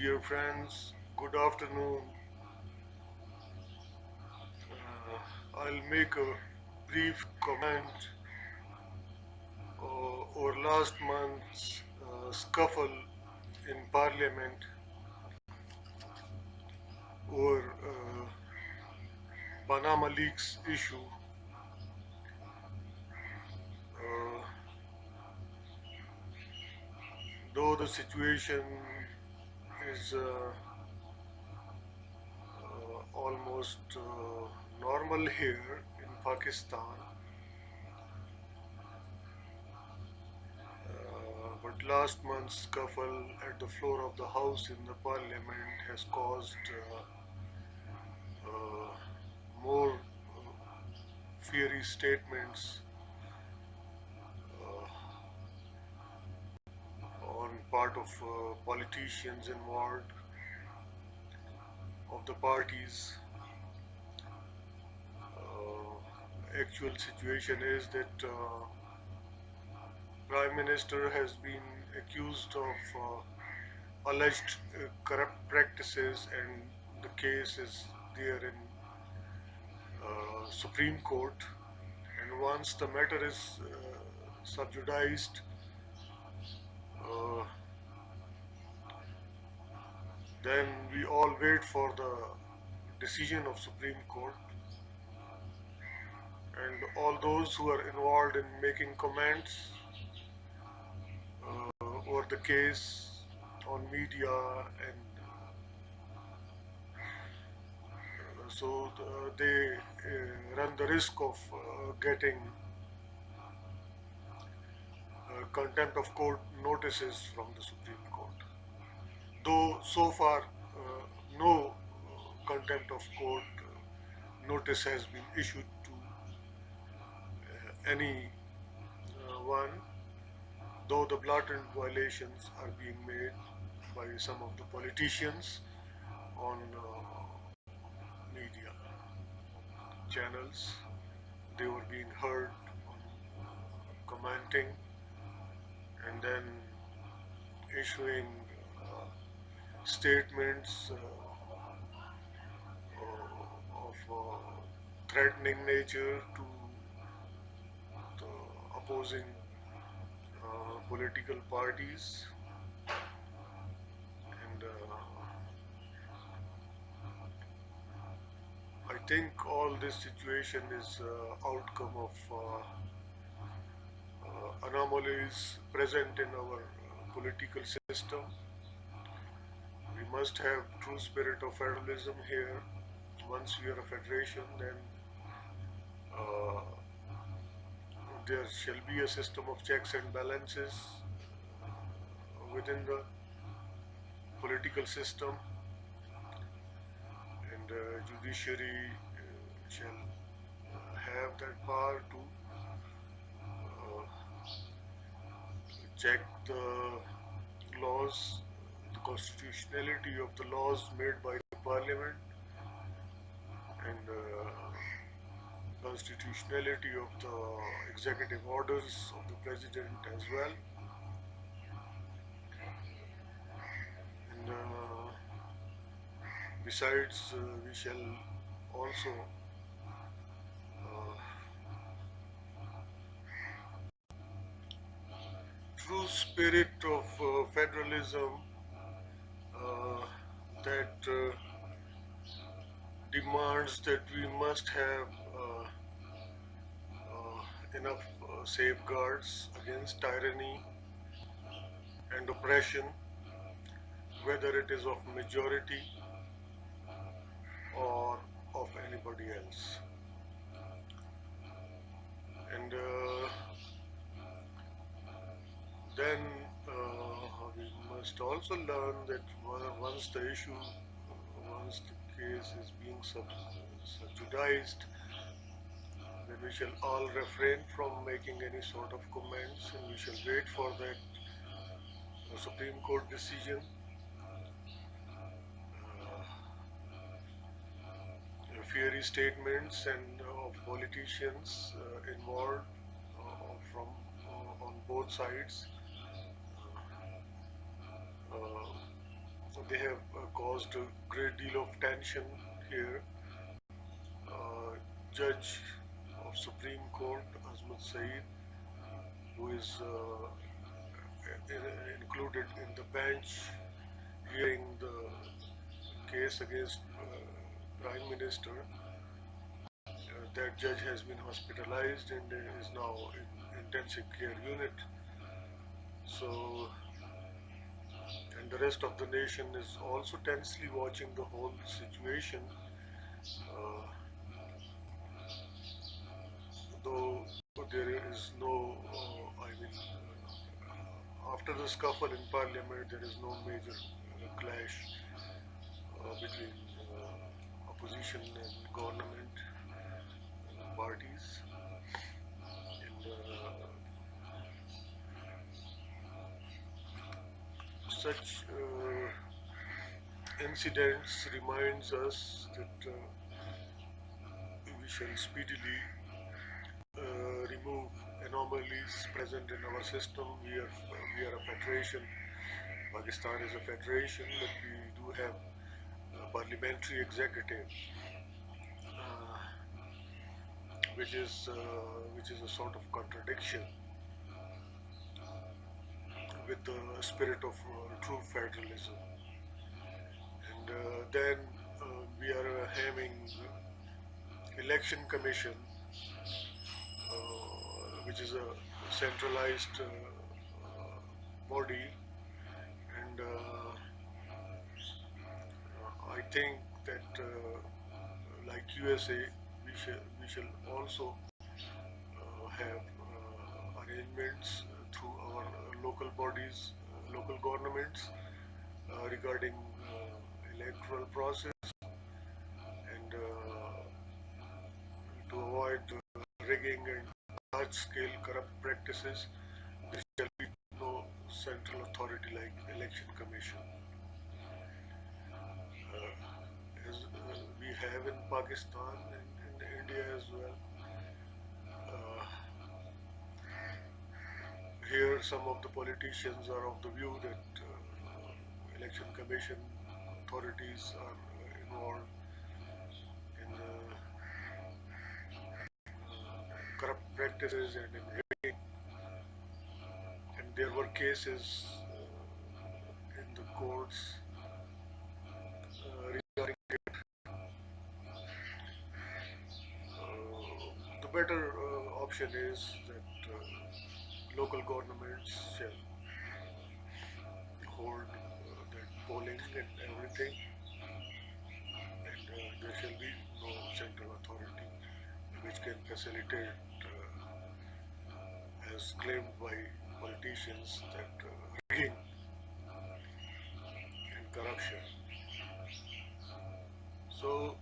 Dear friends, good afternoon. I'll make a brief comment over last month's scuffle in Parliament over Panama leaks issue. Uh, though the situation is almost normal here in Pakistan, but last month's scuffle at the floor of the House in the Parliament has caused uh, more fiery statements on part of politicians involved of the parties. Actual situation is that Prime Minister has been accused of alleged corrupt practices, and the case is there in Supreme Court. And once the matter is subjudiced, uh, then we all wait for the decision of Supreme Court. And all those who are involved in making comments over the case on media, and they run the risk of getting contempt of court notices from the Supreme Court. Though so far no contempt of court notice has been issued to any one, though the blatant violations are being made by some of the politicians on media channels. They were being heard on commenting and then issuing statements of threatening nature to the opposing political parties. And I think all this situation is outcome of anomalies present in our political system. We must have true spirit of federalism here. Once we are a federation, then uh, there shall be a system of checks and balances within the political system, and judiciary shall have that power to check the laws, the constitutionality of the laws made by the parliament, and constitutionality of the executive orders of the president as well. And besides, we shall also uh, true spirit of federalism uh, that demands that we must have enough safeguards against tyranny and oppression, whether it is of majority or of anybody else. And then we must also learn that once the issue, once the case is being subjudiced, then we shall all refrain from making any sort of comments, and we shall wait for that Supreme Court decision. Fiery statements and of politicians involved from on both sides uh, They have caused a great deal of tension here. Uh, Judge of Supreme Court Azmat Saeed, who is included in the bench hearing the case against Prime Minister, that judge has been hospitalized and is now in intensive care unit. So, and the rest of the nation is also tensely watching the whole situation. Uh, though there is no, after the scuffle in parliament, there is no major clash between opposition and government parties. And such incidents reminds us that we shall speedily remove anomalies present in our system. We are a federation. Pakistan is a federation, but we do have a parliamentary executive, uh, which is a sort of contradiction with the spirit of true federalism. And then we are having election commission, which is a centralized body, and I think that like USA, we shall also have arrangements through our local bodies, local governments regarding electoral process, and to avoid rigging and large-scale corrupt practices, there shall be no central authority like election commission, as we have in Pakistan and in India as well. Uh, Here, some of the politicians are of the view that election commission authorities are involved in corrupt practices and in rigging, and there were cases in the courts regarding it. The better option is that local governments shall hold that polling and everything, and there shall be no central authority which can facilitate, as claimed by politicians, that rigging and corruption. So,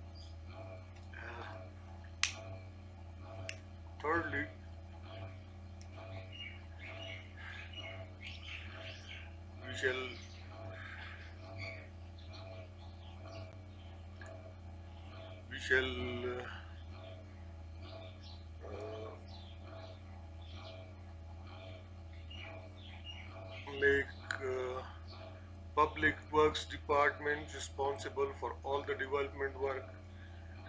thirdly, we shall we shall make public works department responsible for all the development work,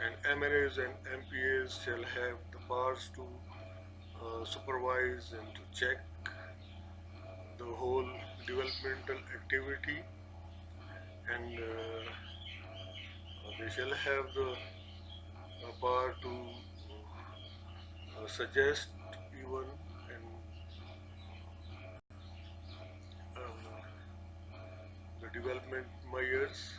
and MNAs and MPAs shall have the powers to supervise and to check the whole developmental activity, and they shall have the power to suggest even and the development measures,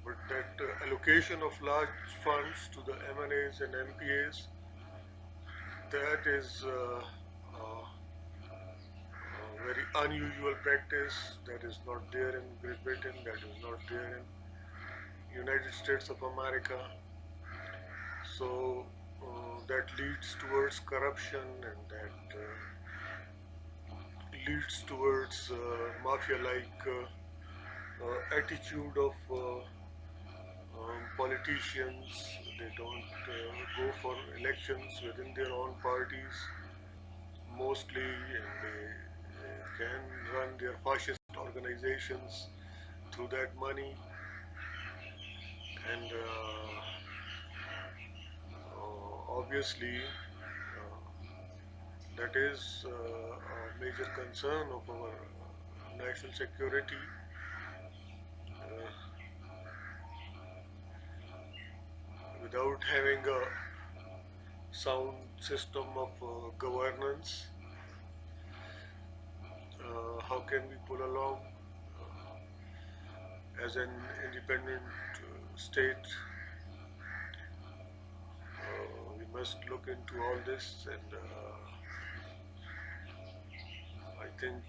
but that allocation of large funds to the MNAs and MPAs, that is very unusual practice. That is not there in Great Britain, that is not there in United States of America. So that leads towards corruption, and that leads towards mafia-like attitude of politicians. They don't go for elections within their own parties mostly, and they can run their fascist organizations through that money, and obviously that is a major concern of our national security. Without having a sound system of governance, how can we pull along as an independent state? We must look into all this, and I think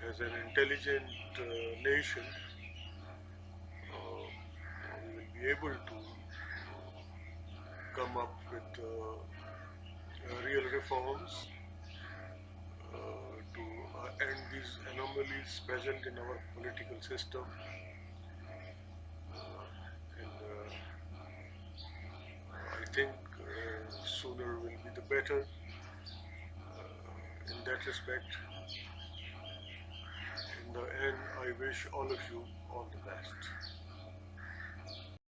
as an intelligent nation, we will be able to come up with real reforms to end these anomalies present in our political system. And I think sooner will be the better in that respect. In the end, I wish all of you all the best.